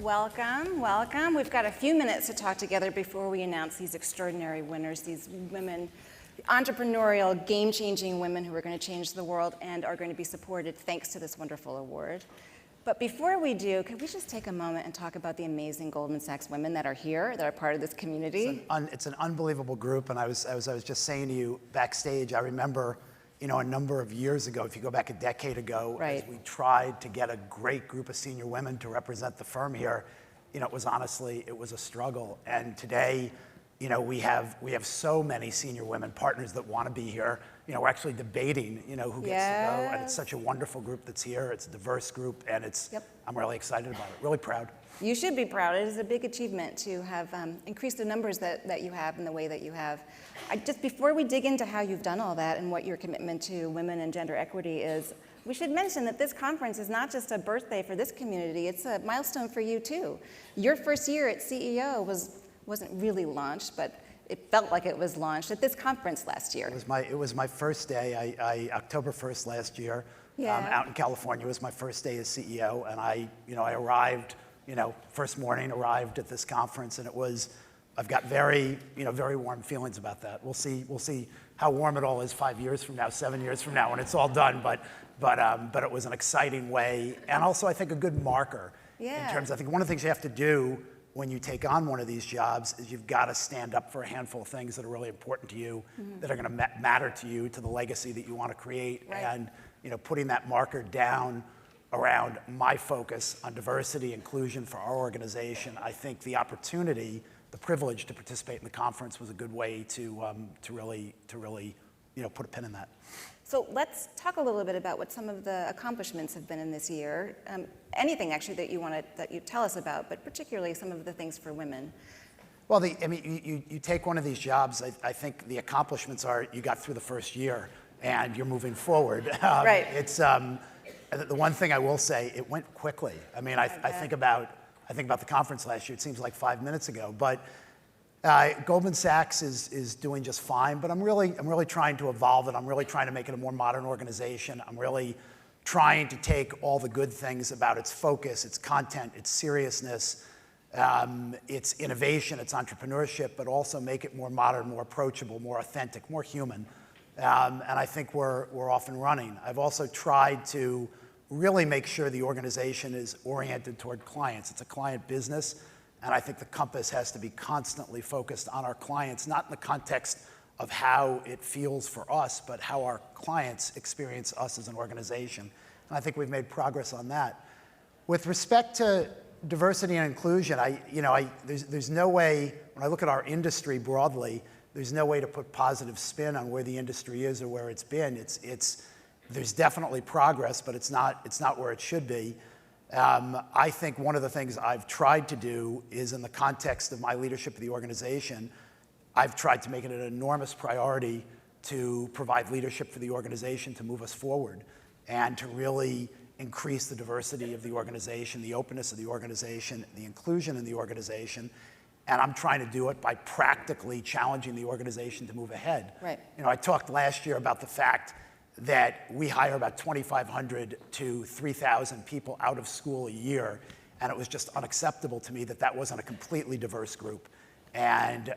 Welcome, welcome. We've got a few minutes to talk together before we announce these extraordinary winners, these women, entrepreneurial, game-changing women who are going to change the world and are going to be supported thanks to this wonderful award. But before we do, could we just take a moment and talk about the amazing Goldman Sachs women that are here, that are part of this community? It's an unbelievable group, and I was just saying to you backstage, I remember, a number of years ago, if you go back a decade ago, right, as we tried to get a great group of senior women to represent the firm here, it was a struggle. And today, we have so many senior women partners that want to be here. We're actually debating, who gets to go, and it's such a wonderful group that's here. It's a diverse group, and I'm really excited about it, really proud. You should be proud. It is a big achievement to have increased the numbers that you have in the way that you have. Just before we dig into how you've done all that and what your commitment to women and gender equity is, we should mention that this conference is not just a birthday for this community, it's a milestone for you too. Your first year at CEO wasn't really launched, but it felt like it was launched at this conference last year. It was my first day. October 1st last year, out in California, was my first day as CEO, and I arrived, first morning, arrived at this conference, and I've got very warm feelings about that. We'll see how warm it all is 5 years from now, 7 years from now, when it's all done. But it was an exciting way, and also I think a good marker in terms. I think one of the things you have to do when you take on one of these jobs is you've got to stand up for a handful of things that are really important to you, that are going to matter to you, to the legacy that you want to create, and putting that marker down around my focus on diversity, inclusion for our organization. I think the opportunity, the privilege to participate in the conference was a good way to really put a pin in that. So let's talk a little bit about what some of the accomplishments have been in this year. Anything actually that you tell us about, but particularly some of the things for women. Well, you take one of these jobs. I think the accomplishments are you got through the first year and you're moving forward. Right. It's the one thing I will say, it went quickly. I think about the conference last year. It seems like 5 minutes ago, but Goldman Sachs is doing just fine. But I'm really trying to evolve it. I'm really trying to make it a more modern organization. I'm really trying to take all the good things about its focus, its content, its seriousness, its innovation, its entrepreneurship, but also make it more modern, more approachable, more authentic, more human. And I think we're off and running. I've also tried to really make sure the organization is oriented toward clients. It's a client business, and I think the compass has to be constantly focused on our clients, not in the context of how it feels for us, but how our clients experience us as an organization. And I think we've made progress on that. With respect to diversity and inclusion, there's no way, when I look at our industry broadly, there's no way to put positive spin on where the industry is or where it's been. There's definitely progress, but it's not where it should be. I think one of the things I've tried to do is, in the context of my leadership of the organization, I've tried to make it an enormous priority to provide leadership for the organization to move us forward and to really increase the diversity of the organization, the openness of the organization, the inclusion in the organization. And I'm trying to do it by practically challenging the organization to move ahead. Right. I talked last year about the fact that we hire about 2,500 to 3,000 people out of school a year, and it was just unacceptable to me that wasn't a completely diverse group. And a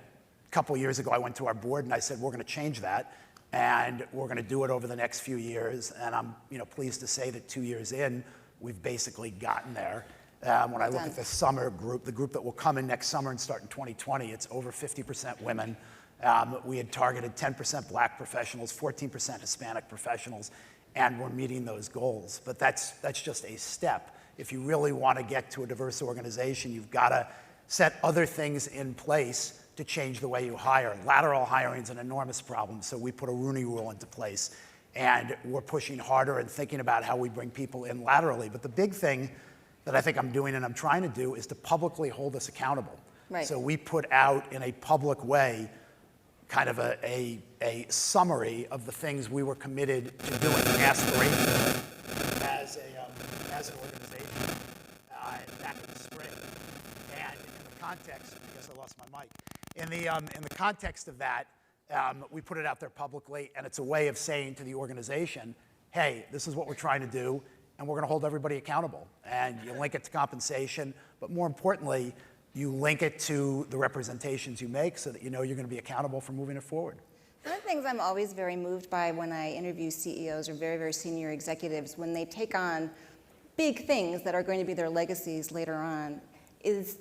couple of years ago, I went to our board and I said, we're going to change that, and we're going to do it over the next few years. And I'm pleased to say that 2 years in, we've basically gotten there. When I look at the summer group, the group that will come in next summer and start in 2020, it's over 50% women. We had targeted 10% black professionals, 14% Hispanic professionals, and we're meeting those goals. But that's just a step. If you really want to get to a diverse organization, you've got to set other things in place to change the way you hire. Lateral hiring is an enormous problem, so we put a Rooney Rule into place. And we're pushing harder and thinking about how we bring people in laterally. But the big thing that I think I'm doing and I'm trying to do is to publicly hold us accountable. Right. So we put out in a public way kind of a summary of the things we were committed to doing aspirationally as an organization back in the spring. And in the context, I guess I lost my mic. In the context of that, we put it out there publicly, and it's a way of saying to the organization, hey, this is what we're trying to do, and we're going to hold everybody accountable. And you link it to compensation, but more importantly, you link it to the representations you make so that you know you're going to be accountable for moving it forward. One of the things I'm always very moved by when I interview CEOs or very, very senior executives, when they take on big things that are going to be their legacies later on, is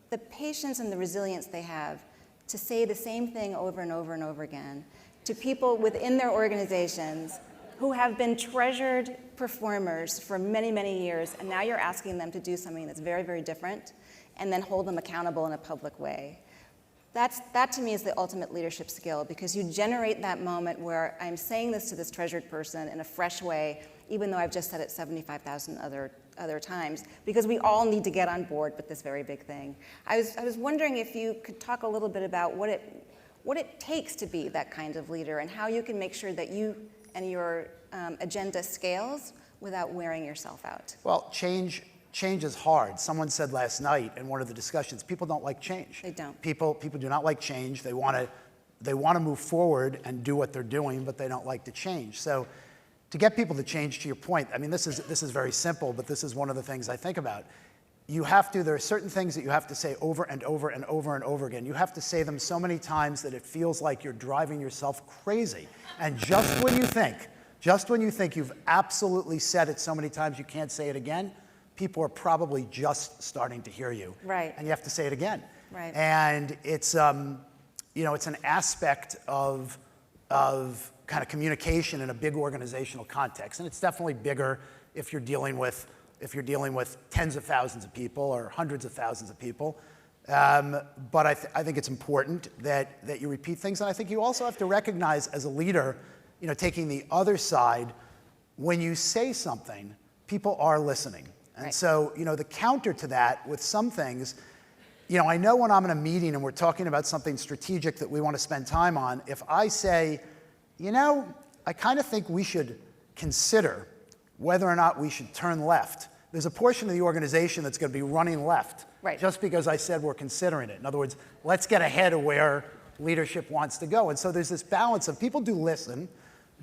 the patience and the resilience they have to say the same thing over and over and over again to people within their organizations who have been treasured performers for many, many years, and now you're asking them to do something that's very, very different, and then hold them accountable in a public way. That to me is the ultimate leadership skill, because you generate that moment where I'm saying this to this treasured person in a fresh way, even though I've just said it 75,000 other times, because we all need to get on board with this very big thing. I was wondering if you could talk a little bit about what it takes to be that kind of leader, and how you can make sure that you and your agenda scales without wearing yourself out. Well, change is hard. Someone said last night in one of the discussions, people don't like change. They don't. People do not like change. They want to move forward and do what they're doing, but they don't like to change. So to get people to change, to your point, I mean, this is very simple, but this is one of the things I think about. There are certain things that you have to say over and over and over and over again. You have to say them so many times that it feels like you're driving yourself crazy. And just when you think you've absolutely said it so many times you can't say it again, people are probably just starting to hear you. Right. And you have to say it again. Right. And it's it's an aspect of kind of communication in a big organizational context. And it's definitely bigger if you're dealing with tens of thousands of people or hundreds of thousands of people. But I think it's important that you repeat things. And I think you also have to recognize as a leader, taking the other side, when you say something, people are listening. And right. So, the counter to that with some things, I know when I'm in a meeting and we're talking about something strategic that we want to spend time on, if I say, I kind of think we should consider whether or not we should turn left, there's a portion of the organization that's going to be running left. Right. Just because I said we're considering it. In other words, let's get ahead of where leadership wants to go. And so there's this balance of people do listen,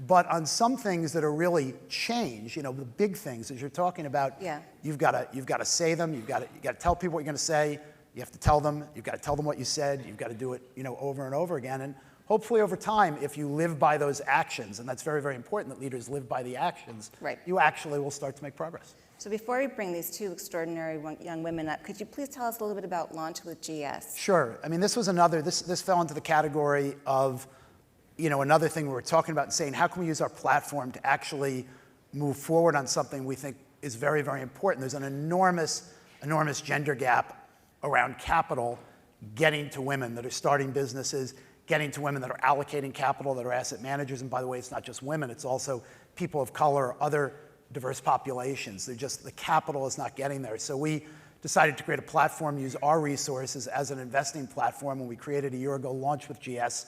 but on some things that are really change, the big things as you're talking about, yeah. you've got to say them, you've got to tell people what you're going to say, you have to tell them, you've got to tell them what you said, you've got to do it, over and over again. And hopefully over time, if you live by those actions, and that's very, very important that leaders live by the actions, right. you actually will start to make progress. So before we bring these two extraordinary young women up, could you please tell us a little bit about Launch with GS? Sure. I mean, this fell into the category of, another thing we were talking about and saying, how can we use our platform to actually move forward on something we think is very, very important? There's an enormous gender gap around capital getting to women that are starting businesses, getting to women that are allocating capital, that are asset managers. And by the way, it's not just women, it's also people of color, other diverse populations. The capital is not getting there. So we decided to create a platform, use our resources as an investing platform. When we created a year ago, Launch with GS,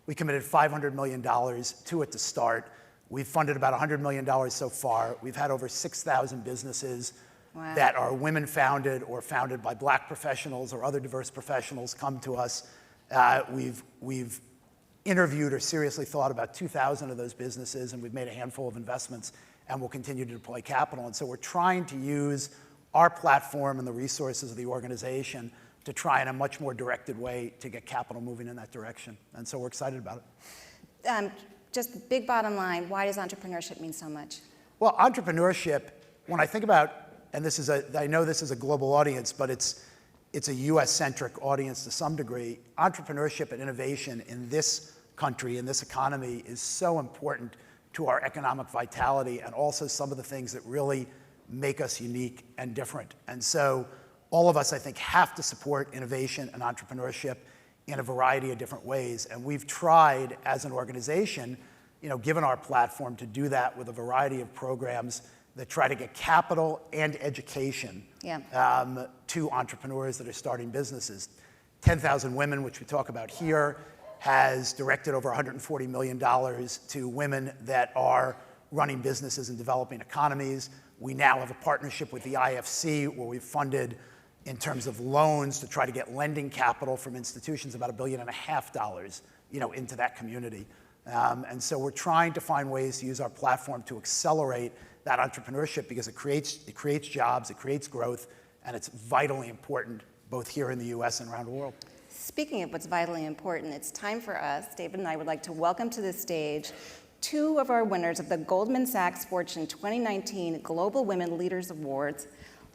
we committed $500 million to it to start. We've funded about $100 million so far. We've had over 6,000 businesses wow. that are women-founded or founded by Black professionals or other diverse professionals come to us. We've interviewed or seriously thought about 2,000 of those businesses, and we've made a handful of investments, and we'll continue to deploy capital. And so we're trying to use our platform and the resources of the organization to try in a much more directed way to get capital moving in that direction. And so we're excited about it. Just big bottom line, why does entrepreneurship mean so much? Well, entrepreneurship, when I think about, and I know this is a global audience, but it's a US-centric audience to some degree. Entrepreneurship and innovation in this country, in this economy, is so important to our economic vitality and also some of the things that really make us unique and different. And so all of us, I think, have to support innovation and entrepreneurship in a variety of different ways. And we've tried as an organization, given our platform, to do that with a variety of programs that try to get capital and education yeah. To entrepreneurs that are starting businesses. 10,000 Women, which we talk about here, has directed over $140 million to women that are running businesses in developing economies. We now have a partnership with the IFC where we've funded, in terms of loans, to try to get lending capital from institutions about $1.5 billion, into that community. And so we're trying to find ways to use our platform to accelerate that entrepreneurship because it creates jobs, it creates growth, and it's vitally important both here in the US and around the world. Speaking of what's vitally important, it's time for us, David and I would like to welcome to the stage two of our winners of the Goldman Sachs Fortune 2019 Global Women Leaders Awards,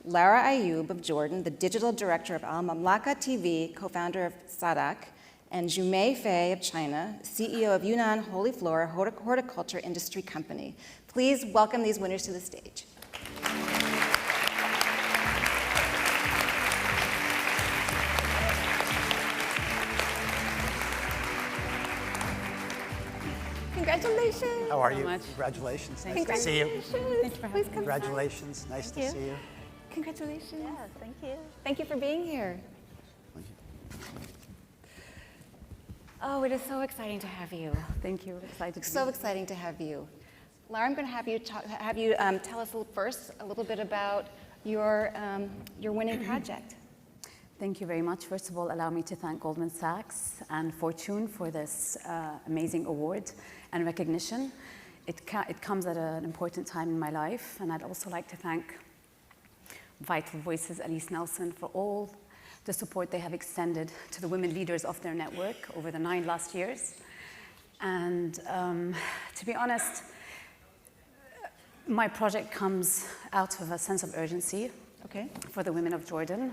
Lara Ayoub of Jordan, the digital director of Al Mamlaka TV, co-founder of Sadak, and Xuemei Fei of China, CEO of Yunnan Holy Flora Horticulture Industry Company. Please welcome these winners to the stage. Congratulations. How are so you? much. Congratulations. Thank Nice to see you. Congratulations. Please come Congratulations. Nice to see you. Congratulations. Yeah, thank you. Thank you for being here. Thank you. Oh, it is so exciting to have you. Thank you. Excited to So be exciting to have you. Lara, I'm going to have you tell us first a little bit about your winning project. Thank you very much. First of all, allow me to thank Goldman Sachs and Fortune for this amazing award and recognition. It comes at an important time in my life, and I'd also like to thank Vital Voices, Elise Nelson, for all the support they have extended to the women leaders of their network over the 9 last years. And to be honest, my project comes out of a sense of urgency for the women of Jordan.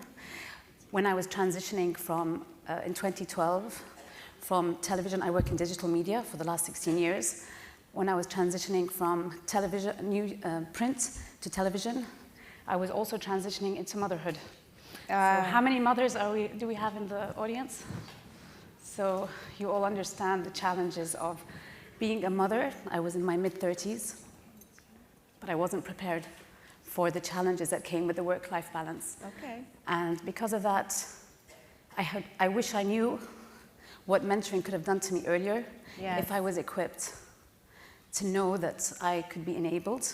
When I was transitioning from, in 2012, from television, I work in digital media for the last 16 years. When I was transitioning from television, print to television, I was also transitioning into motherhood. So how many mothers do we have in the audience? So you all understand the challenges of being a mother. I was in my mid-30s, but I wasn't prepared for the challenges that came with the work-life balance. Okay. And because of that, I wish I knew what mentoring could have done to me earlier if I was equipped to know that I could be enabled,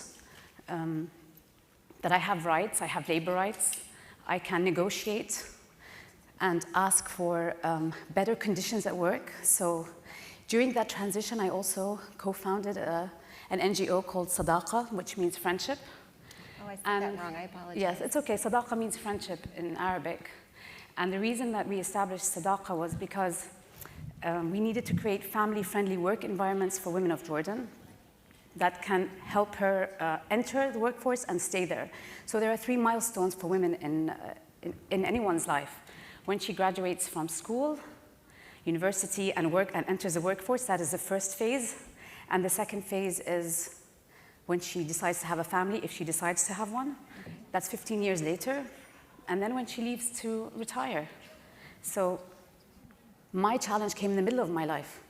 that I have rights, I have labor rights, I can negotiate and ask for better conditions at work. So during that transition, I also co-founded an NGO called Sadaqa, which means friendship. Oh, I said that wrong. I apologize. Yes, it's okay. Sadaqa means friendship in Arabic. And the reason that we established Sadaqa was because we needed to create family-friendly work environments for women of Jordan that can help her enter the workforce and stay there. So there are 3 milestones for women in anyone's life. When she graduates from school, university, and enters the workforce, that is the first phase. And the second phase is when she decides to have a family, if she decides to have one. That's 15 years later. And then when she leaves to retire. So my challenge came in the middle of my life.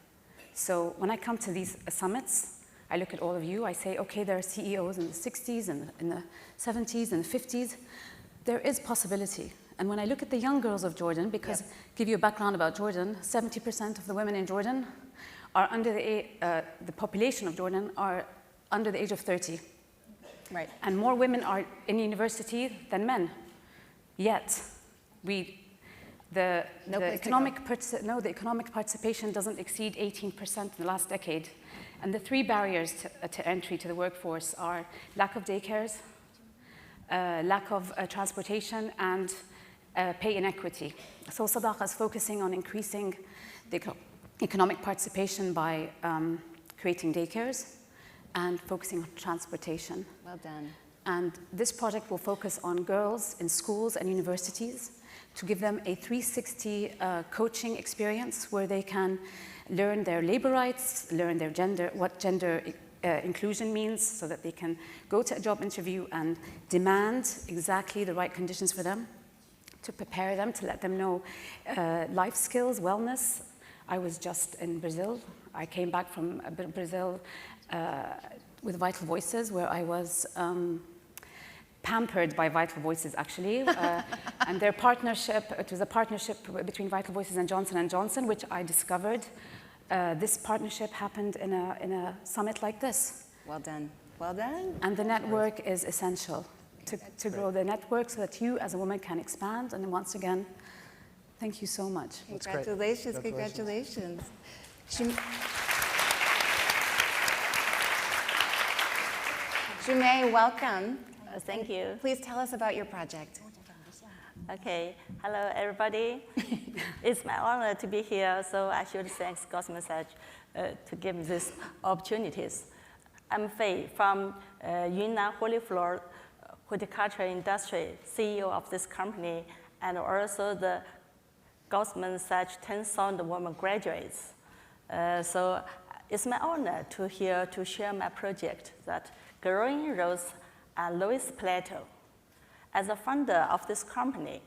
So when I come to these summits, I look at all of you, I say, okay, there are CEOs in the 60s and in the 70s and the 50s. There is possibility. And when I look at the young girls of Jordan, because give you a background about Jordan, 70% of the women in Jordan are under the population of Jordan are under the age of 30. Right. And more women are in university than men. Yet, the economic participation doesn't exceed 18% in the last decade. And the 3 barriers to entry to the workforce are lack of daycares, lack of transportation, and pay inequity. So Sadaqa is focusing on increasing the economic participation by creating daycares and focusing on transportation. Well done. And this project will focus on girls in schools and universities to give them a 360 coaching experience where they can learn their labor rights, learn their what gender inclusion means, so that they can go to a job interview and demand exactly the right conditions for them, to prepare them, to let them know life skills, wellness. I was just in Brazil. I came back from Brazil with Vital Voices, where I was pampered by Vital Voices, actually. And their partnership, it was a partnership between Vital Voices and Johnson & Johnson, which I discovered. This partnership happened in a summit like this. Well done. Well done. And the network is essential to grow the network so that you as a woman can expand. And once again, thank you so much. Congratulations, Xuemei, welcome. Thank you. Please tell us about your project. Okay, hello everybody. It's my honor to be here, so I should thank Goldman Sachs to give me these opportunities. I'm Fei from Yunnan Holy Floor horticulture industry, CEO of this company, and also the Goldman Sachs 10,000 women graduates. So it's my honor to here to share my project that growing rose at lowest plateau. As a founder of this company,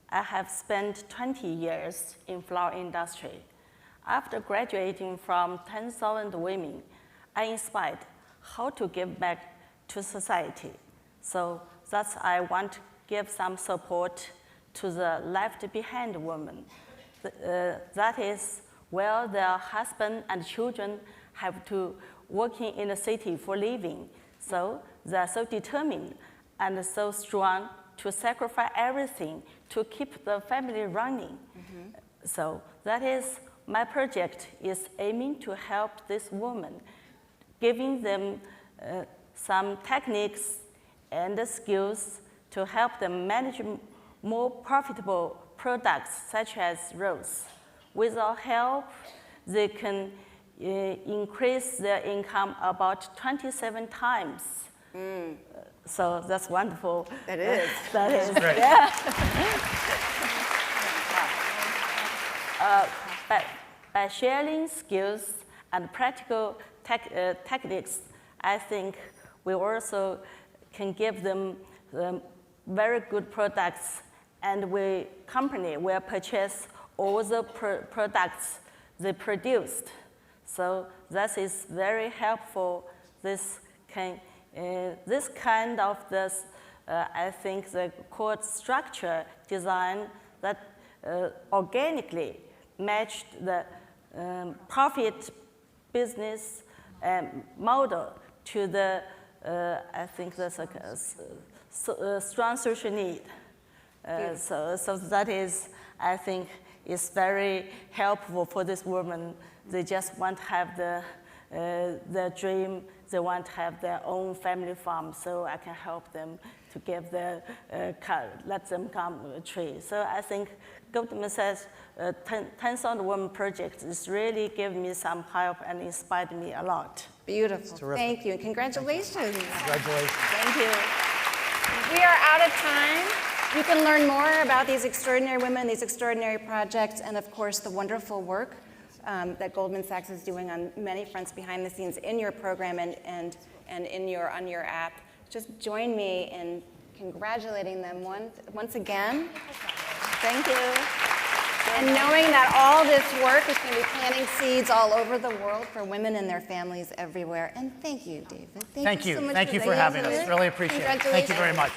I have spent 20 years in flower industry. After graduating from 10,000 women, I inspired how to give back to society. So that's I want to give some support to the left behind women. That is where their husband and children have to working in the city for living. So they're so determined and so strong to sacrifice everything to keep the family running. So that is my project is aiming to help this woman, giving them some techniques and skills to help them manage more profitable products such as rose. With our help, they can increase their income about 27 times. So that's wonderful. That is. That is, Great. yeah. By sharing skills and practical techniques, I think we also can give them very good products, and company will purchase all the products they produced. So that is very helpful. This kind of I think the core structure design that organically matched the profit business model to the, I think that's a strong social need. So that is, I think, is very helpful for this woman. They just want to have their dream. They want to have their own family farm, so I can help them to give let them come a tree. So I think Goldman Sachs 10,000 Women project is really giving me some help and inspired me a lot. Beautiful. Terrific. Thank you, and congratulations. Congratulations. Thank you. We are out of time. You can learn more about these extraordinary women, these extraordinary projects, and of course the wonderful work that Goldman Sachs is doing on many fronts behind the scenes in your program and on your app. Just join me in congratulating them once again. Thank you. And knowing that all this work is going to be planting seeds all over the world for women and their families everywhere. And thank you, David. Thank you. So much Thank you for having us. Really appreciate it. Thank you very much.